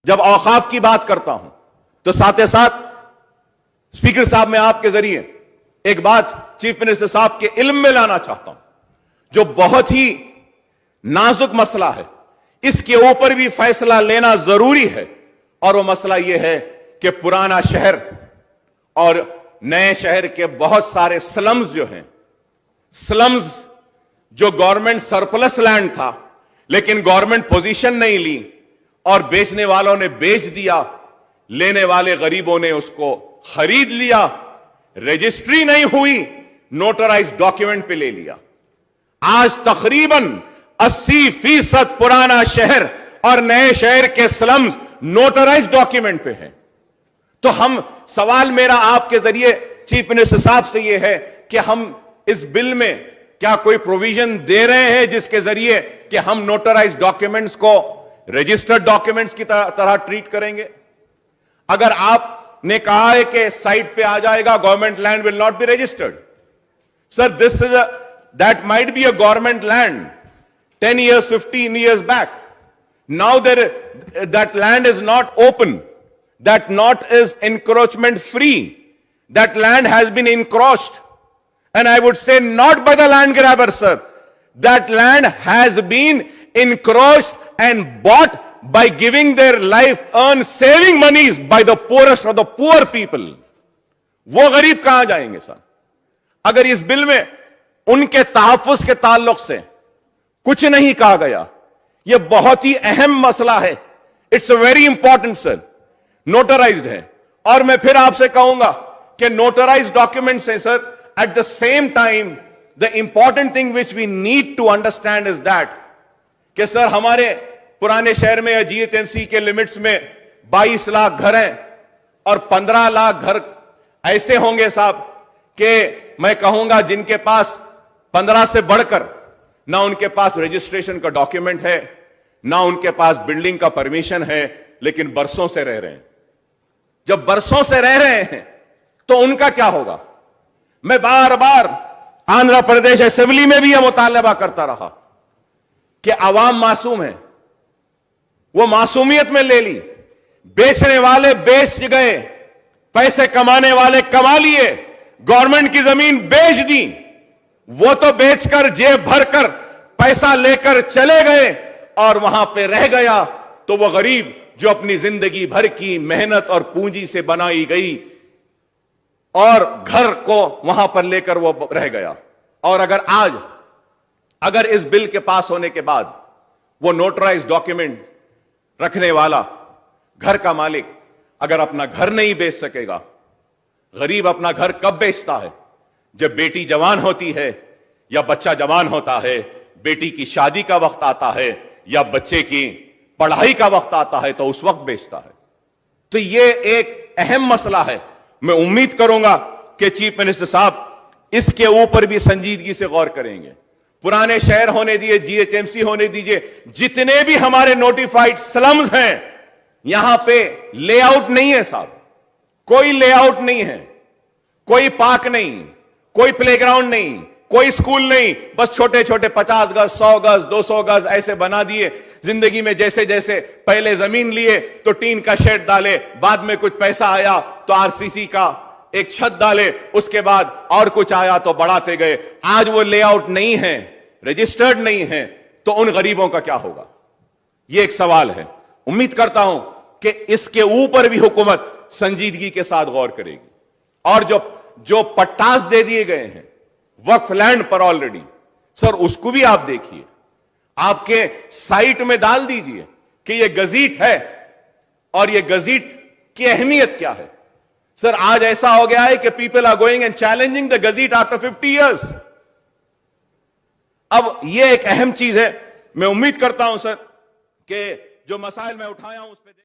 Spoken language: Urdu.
جب اوقاف کی بات کرتا ہوں تو ساتھ ساتھ اسپیکر صاحب میں آپ کے ذریعے ایک بات چیف منسٹر صاحب کے علم میں لانا چاہتا ہوں جو بہت ہی نازک مسئلہ ہے. اس کے اوپر بھی فیصلہ لینا ضروری ہے اور وہ مسئلہ یہ ہے کہ پرانا شہر اور نئے شہر کے بہت سارے سلمز جو ہیں, سلمز جو گورنمنٹ سرپلس لینڈ تھا لیکن گورنمنٹ پوزیشن نہیں لی اور بیچنے والوں نے بیچ دیا, لینے والے غریبوں نے اس کو خرید لیا, رجسٹری نہیں ہوئی, نوٹرائز ڈاکیومنٹ پہ لے لیا. آج تقریباً 80% پرانا شہر اور نئے شہر کے سلمز نوٹرائز ڈاکیومنٹ پہ ہیں. تو ہم سوال میرا آپ کے ذریعے چیف منسٹر صاحب سے یہ ہے کہ ہم اس بل میں کیا کوئی پروویژن دے رہے ہیں جس کے ذریعے کہ ہم نوٹرائز ڈاکیومنٹس کو رجسٹرڈ ڈاکیومنٹس کی طرح ٹریٹ کریں گے؟ اگر آپ نے کہا ہے کہ سائٹ پہ آ جائے گا government land will not be registered, sir this is that might be a government land 10 years 15 years back. Now that land is not open, that not is encroachment free, that land has been encroached, and I would say not by the land grabber, sir, that land has been encroached and bought by giving their life earned saving monies by the poorest of the poor people. وہ غریب کہاں جائیں گے سر اگر اس بل میں ان کے تحفظ کے تعلق سے کچھ نہیں کہا گیا؟ یہ بہت ہی اہم مسئلہ ہے. It's very important sir. Notarised ہے اور میں پھر آپ سے کہوں گا کہ نوٹرائز ڈاکیومنٹس ہیں sir. At the same time the important thing which we need to understand is that کہ سر ہمارے پرانے شہر میں یا جی ایچ ایم سی کے لمٹس میں 22 لاکھ گھر ہیں اور 15 لاکھ گھر ایسے ہوں گے صاحب کہ میں کہوں گا جن کے پاس 15 سے بڑھ کر نہ ان کے پاس رجسٹریشن کا ڈاکیومنٹ ہے, نہ ان کے پاس بلڈنگ کا پرمیشن ہے, لیکن برسوں سے رہ رہے ہیں. جب برسوں سے رہ رہے ہیں تو ان کا کیا ہوگا؟ میں بار بار آندھرا پردیش اسمبلی میں بھی یہ مطالبہ کرتا رہا کہ عوام معصوم ہے, وہ معصومیت میں لے لی, بیچنے والے بیچ گئے, پیسے کمانے والے کما لیے, گورنمنٹ کی زمین بیچ دی, وہ تو بیچ کر جیب بھر کر پیسہ لے کر چلے گئے اور وہاں پہ رہ گیا تو وہ غریب جو اپنی زندگی بھر کی محنت اور پونجی سے بنائی گئی اور گھر کو وہاں پر لے کر وہ رہ گیا. اور اگر اس بل کے پاس ہونے کے بعد وہ نوٹرائز ڈاکیومنٹ رکھنے والا گھر کا مالک اگر اپنا گھر نہیں بیچ سکے گا, غریب اپنا گھر کب بیچتا ہے؟ جب بیٹی جوان ہوتی ہے یا بچہ جوان ہوتا ہے, بیٹی کی شادی کا وقت آتا ہے یا بچے کی پڑھائی کا وقت آتا ہے تو اس وقت بیچتا ہے. تو یہ ایک اہم مسئلہ ہے. میں امید کروں گا کہ چیف منسٹر صاحب اس کے اوپر بھی سنجیدگی سے غور کریں گے. پرانے شہر ہونے دیجیے, جی ایچ ایم سی ہونے دیجیے, جتنے بھی ہمارے نوٹیفائڈ سلمز ہیں یہاں پہ لے آؤٹ نہیں ہے صاحب, کوئی لے آؤٹ نہیں ہے, کوئی پارک نہیں, کوئی پلے گراؤنڈ نہیں, کوئی سکول نہیں, بس چھوٹے چھوٹے 50 گز 100 گز 200 گز ایسے بنا دیے. زندگی میں جیسے جیسے پہلے زمین لیے تو ٹین کا شیڈ ڈالے, بعد میں کچھ پیسہ آیا تو آر سی سی کا ایک چھت ڈالے, اس کے بعد اور کچھ آیا تو بڑھاتے گئے. آج وہ لے آؤٹ نہیں ہے, رجسٹرڈ نہیں ہے, تو ان غریبوں کا کیا ہوگا؟ یہ ایک سوال ہے. امید کرتا ہوں کہ اس کے اوپر بھی حکومت سنجیدگی کے ساتھ غور کرے گی. اور جو پٹاس دے دیے گئے ہیں وقف لینڈ پر آلریڈی, سر اس کو بھی آپ دیکھیے, آپ کے سائٹ میں ڈال دیجئے کہ یہ گزیٹ ہے اور یہ گزیٹ کی اہمیت کیا ہے. سر آج ایسا ہو گیا ہے کہ people are going and challenging the gazette after 50 years. اب یہ ایک اہم چیز ہے. میں امید کرتا ہوں سر کہ جو مسائل میں اٹھایا ہوں اس پہ